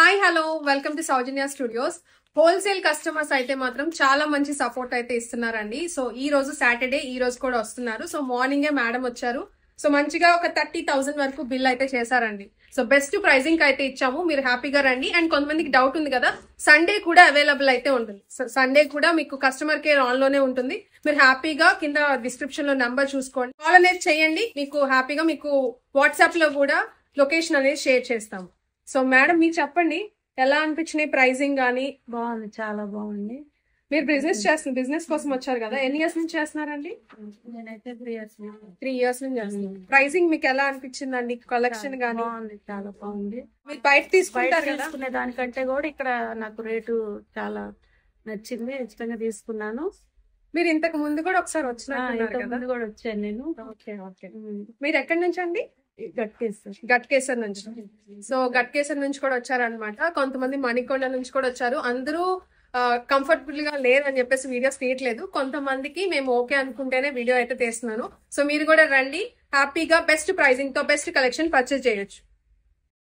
Hi hello welcome to Soujanya studios. Wholesale customers అయితే మాత్రం చాలా మంచి సపోర్ట్ అయితే ఇస్తున్నారండి. సో ఈ రోజు సాటర్డే, ఈ రోజు కూడా వస్తున్నారు. సో మార్నింగే మేడం వచ్చారు. సో మంచిగా ఒక 30,000 వరకు బిల్ అయితే చేశారండి. సో బెస్ట్ ప్రైజింగ్ అయితే ఇచ్చాము, మీరు హ్యాపీగా రండి. అండ్ కొంతమందికి డౌట్ ఉంది కదా, సండే కూడా అవైలబుల్ అయితే ఉంటుంది. సండే కూడా మీకు కస్టమర్ కేర్ ఆన్ లోనే ఉంటుంది. మీరు హ్యాపీగా కింద డిస్క్రిప్షన్ లో నంబర్ చూసుకోండి, కాల్ అనేది చేయండి. మీకు హ్యాపీగా మీకు వాట్సాప్ లో కూడా లొకేషన్ అనేది షేర్ చేస్తాము. సో మేడం మీరు చెప్పండి, ఎలా అనిపించినాయి ప్రైజింగ్ గానీ? బాగుంది, చాలా బాగుంది. మీరు బిజినెస్ కోసం వచ్చారు కదా, ఎన్ని ఇయర్స్ నుంచి చేస్తున్నారండి? నేనైతే 3 years 3 years నుంచి చేస్తున్నారు. ప్రైజింగ్ మీకు ఎలా అనిపించిందండి? కలెక్షన్ గానీ బాగుంది, చాలా బాగుంది. మీరు బయట తీసుకుంటారు కదా, తీసుకునే దానికంటే కూడా ఇక్కడ నాకు రేటు చాలా నచ్చింది, ఇష్టంగా తీసుకున్నాను. మీరు ఇంతకు ముందు కూడా ఒకసారి వచ్చినట్టున్నారు కదా? ముందు కూడా వచ్చాను నేను. Okay okay. మీరు ఎక్కడి నుంచి అండి? గట్కేసర్ నుంచి. సో గట్కేసర్ నుంచి కూడా వచ్చారనమాట. కొంతమంది మణికొండ నుంచి కూడా వచ్చారు. అందరూ కంఫర్టబుల్ గా లేదని చెప్పేసి వీడియోస్ తీయట్లేదు. కొంతమందికి మేము ఓకే అనుకుంటేనే వీడియో అయితే తీస్తున్నాను. సో మీరు కూడా రండి, హ్యాపీగా బెస్ట్ ప్రైజింగ్ తో బెస్ట్ కలెక్షన్ పర్చేజ్ చేయొచ్చు.